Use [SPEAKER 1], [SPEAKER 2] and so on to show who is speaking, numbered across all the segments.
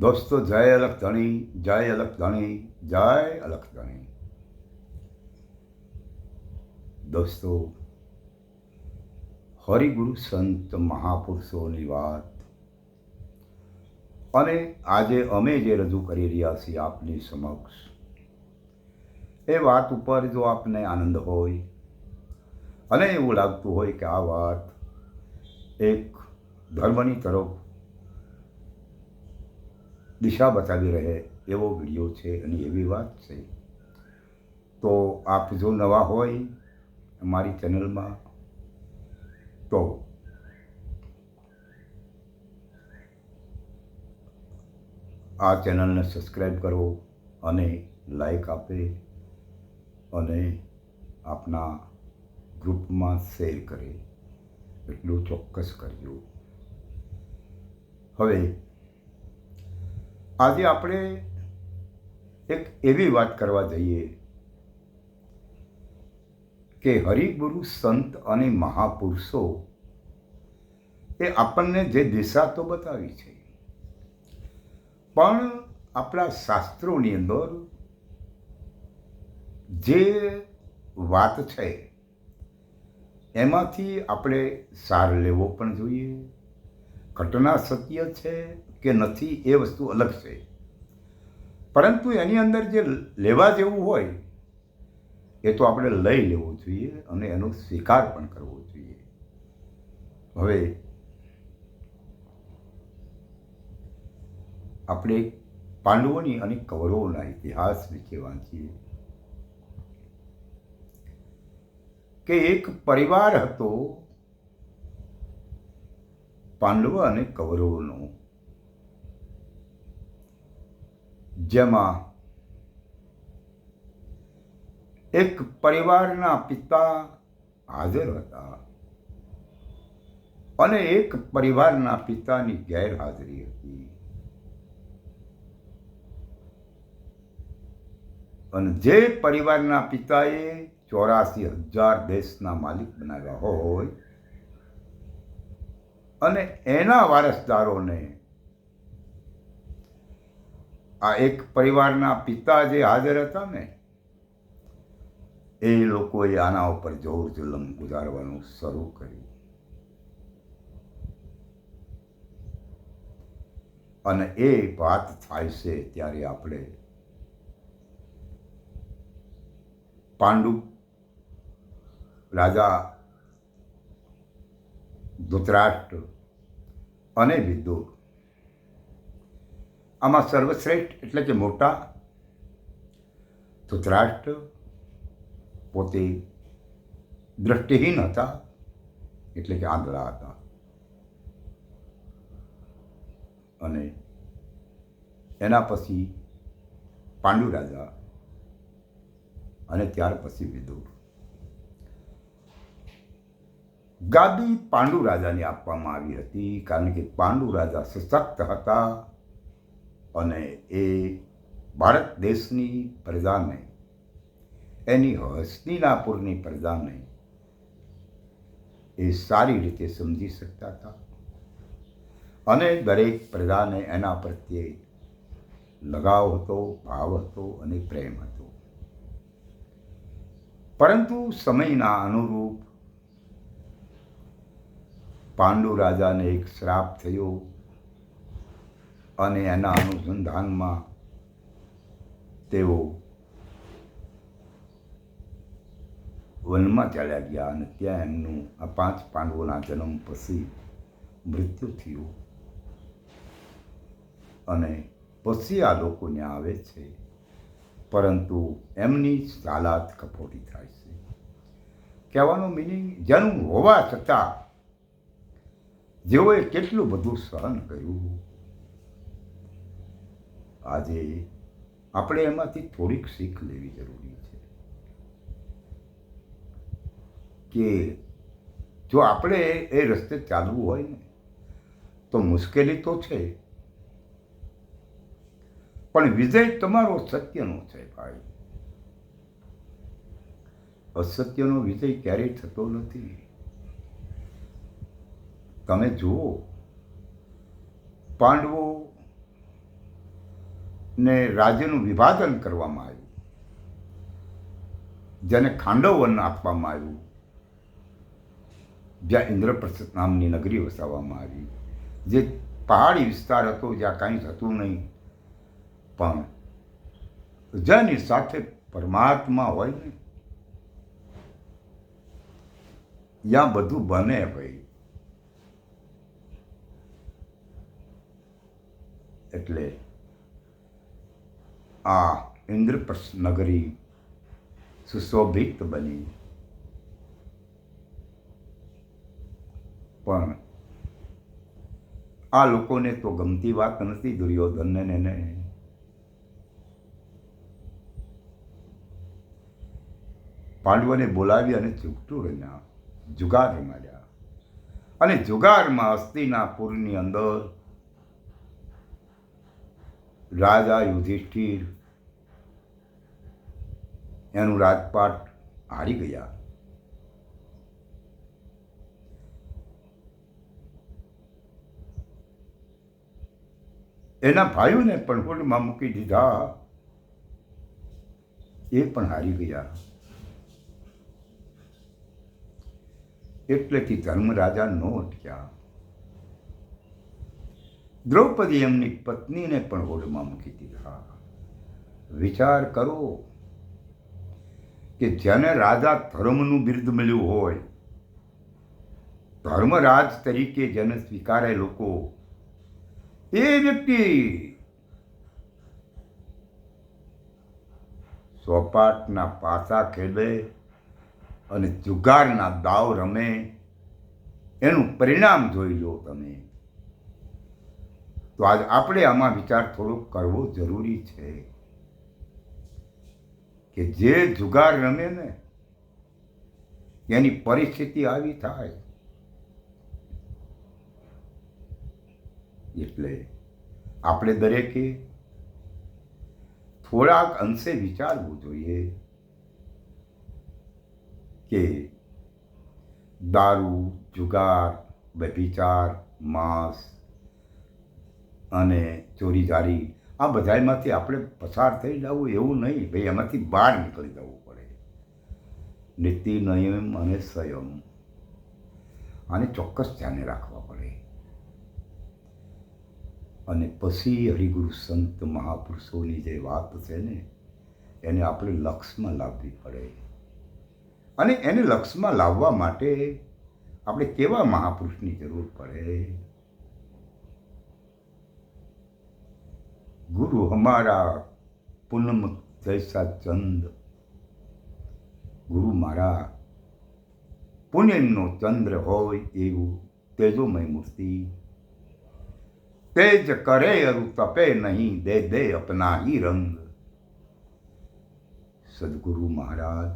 [SPEAKER 1] દોસ્તો જય અલખ ધણી, જય અલખ ધણી, જય અલખ ધણી. દોસ્તો, હરિગુરુ સંત મહાપુરુષોની વાત અને આજે અમે જે રજૂ કરી રહ્યા છીએ આપની સમક્ષ, એ વાત ઉપર જો આપને આનંદ હોય અને એવું લાગતું હોય કે આ વાત એક ધર્મની તરફ દિશા બતાવી રહે એવો વિડીયો છે અને એવી વાત છે, તો આપ જો નવા હોય અમારી ચેનલમાં તો આ ચેનલને સબસ્ક્રાઈબ કરો અને લાઈક આપે અને આપના ગ્રુપમાં શેર કરે એટલું ચોક્કસ કરજો. હવે આજે આપણે એક એવી વાત કરવા જઈએ કે હરિગુરુ સંત અને મહાપુરુષો એ આપણને જે દિશા તો બતાવી છે, પણ આપણા શાસ્ત્રોની અંદર જે વાત છે એમાંથી આપણે સાર લેવો પણ જોઈએ. ઘટના સત્ય છે કે નથી એ વસ્તુ અલગ છે, પરંતુ એની અંદર જે લેવા જેવું હોય એ તો આપણે લઈ લેવું જોઈએ અને એનો સ્વીકાર પણ કરવો જોઈએ. હવે આપણે પાંડવોની અને કૌરવોના ઇતિહાસ વિશે વાંચીએ કે એક પરિવાર હતો પાંડવ અને કૌરવોનો, જેમાં એક પરિવારના પિતા હાજર હતા અને એક પરિવારના પિતાની ગેરહાજરી હતી. અને જે પરિવારના પિતાએ 84,000 દેશના માલિક બનાવ્યા હોય અને એના વારસદારોને આ એક પરિવારના પિતા જે હાજર હતા ને, એ લોકોએ આના ઉપર જોર જુલમ ગુજારવાનું શરૂ કર્યું. અને એ વાત થાય છે ત્યારે આપણે પાંડુ રાજા ધૃતરાષ્ટ્ર અને વિદુર, આમાં સર્વશ્રેષ્ઠ એટલે કે મોટા ધૃતરાષ્ટ્ર પોતે દ્રષ્ટિહીન હતા, એટલે કે આંધળા હતા, અને એના પછી પાંડુ રાજા અને ત્યાર પછી વિદુર. ગાદી પાંડુ રાજાને આપવામાં આવી હતી કારણ કે પાંડુ રાજા સશક્ત હતા અને એ ભારત દેશની પ્રજાને, એની હસ્તિનાપુરની પ્રજાને એ સારી રીતે સમજી શકતા હતા અને દરેક પ્રજાને એના પ્રત્યે લગાવ હતો, ભાવ હતો અને પ્રેમ હતો. પરંતુ સમયના અનુરૂપ પાંડુ રાજાને એક શ્રાપ થયો અને એના અનુસંધાનમાં તેઓ વનમાં ચાલ્યા ગયા અને ત્યાં એમનું આ 5 પાંડવોના જન્મ પછી મૃત્યુ થયું. અને પછી આ લોકો ત્યાં આવે છે, પરંતુ એમની હાલાત કફોડી થાય છે. કહેવાનો મિનિંગ, જન્મ હોવા છતાં જેઓએ કેટલું બધું સહન કર્યું, આજે આપણે એમાંથી થોડીક શીખ લેવી જરૂરી છે કે જો આપણે એ રસ્તે ચાલવું હોય ને તો મુશ્કેલી તો છે, પણ વિજય તમારો સત્યનો છે ભાઈ. અસત્યનો વિજય ક્યારેય થતો નથી. તમે જુઓ, પાંડવો ને રાજ્યનું વિભાજન કરવામાં આવ્યું, જેને ખાંડવવન આપવામાં આવ્યું, જ્યાં ઇન્દ્રપ્રસ્થ નામની નગરી વસાવવામાં આવી, જે પહાડી વિસ્તાર હતો, જ્યાં કાંઈ થતું નહીં, પણ જેની સાથે પરમાત્મા હોય ને ત્યાં બધું બને ભાઈ. એટલે આ ઇન્દ્રપ્રસ્થ નગરી સુશોભિત બની, પણ આ લોકોને તો ગમતી વાત નથી. દુર્યોધનને ને પાંડવોને બોલાવી અને ચૂકટું રમ્યા, જુગાર રમાડ્યા. અને જુગારમાં હસ્તિનાપુરની અંદર રાજા યુધિષ્ઠિર એનું રાજપાટ હારી ગયા. એના ભાઈઓને પણ હોડમાં મૂકી દીધા, એ પણ હારી ગયા. એટલેથી ધર્મરાજા ન અટક્યા. દ્રૌપદી એમની પત્નીને પણ હોડમાં મૂકી દીધા. વિચાર કરો કે જેને રાજા ધર્મનું બિરુદ મળ્યું હોય, ધર્મરાજ તરીકે જેને સ્વીકારે લોકો, એ વ્યક્તિ સોપાટના પાસા ખેલે અને જુગારના દાવ રમે, એનું પરિણામ જોઈ લો તમે. તો આજ આપણે આમાં વિચાર થોડો કરવો જરૂરી છે કે જે જુગાર રમે ને એની પરિસ્થિતિ આવી થાય. એટલે આપણે દરેકે થોડાક અંશે વિચારવું જોઈએ કે દારૂ, જુગાર, વ્યભિચાર, માંસ અને ચોરીજારી આ બધામાંથી આપણે પસાર થઈ જવું એવું નહીં ભાઈ. એમાંથી બહાર નીકળી જવું પડે. નીતિ, નિયમ અને સંયમ આને ચોક્કસ ધ્યાને રાખવા પડે. અને પછી હરિગુરુ સંત મહાપુરુષોની જે વાત છે ને એને આપણે લક્ષમાં લાવવી પડે. અને એને લક્ષમાં લાવવા માટે આપણે કેવા મહાપુરુષની જરૂર પડે? ગુરુ હમારા પૂનમ જૈસા ચંદ, ગુરુ મારા પૂનમનો ચંદ્ર હોય એવું તેજોમય મૂર્તિ. તેજ કરે અરુ તપે નહીં, દે દે અપના હી રંગ. સદગુરુ મહારાજ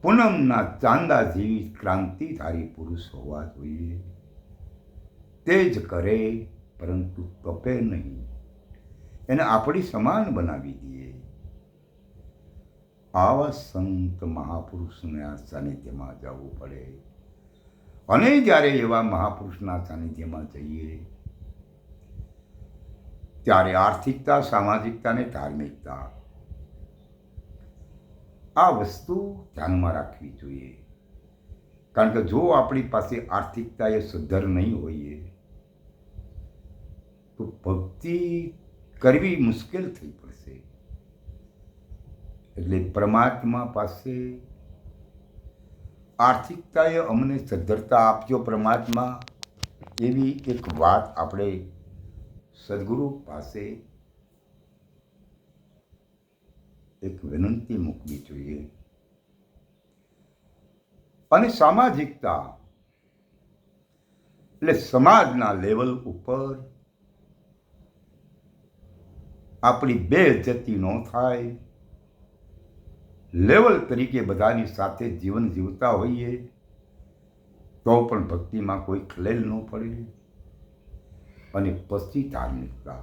[SPEAKER 1] પૂનમના ચાંદા જેવી ક્રાંતિધારી પુરુષ હોવા જોઈએ. તેજ કરે પરંતુ તપે નહીં, એને આપણી સમાન બનાવી દઈએ. આવા સંત મહાપુરુષના સાનિધ્યમાં જવું પડે. અને જ્યારે એવા મહાપુરુષના સાનિધ્યમાં જઈએ ત્યારે આર્થિકતા, સામાજિકતા અને ધાર્મિકતા આ વસ્તુ ધ્યાનમાં રાખવી જોઈએ. કારણ કે જો આપણી પાસે આર્થિકતા એ સુધર નહીં હોઈએ તો ભક્તિ કરવી મુશ્કેલ થઈ પડશે. એટલે પરમાત્મા પાસે આર્થિકતાએ અમને સદ્ધરતા આપજો પરમાત્મા, એવી એક વાત આપણે સદગુરુ પાસે એક વિનંતી મૂકવી જોઈએ. અને સામાજિકતા એટલે સમાજના લેવલ ઉપર આપણી બેઇજ્જતી ન થાય, લેવલ તરીકે બધાની સાથે જીવન જીવતા હોઈએ તો પણ ભક્તિમાં કોઈ ખલેલ ન પડે. અને પછી ધાર્મિકતા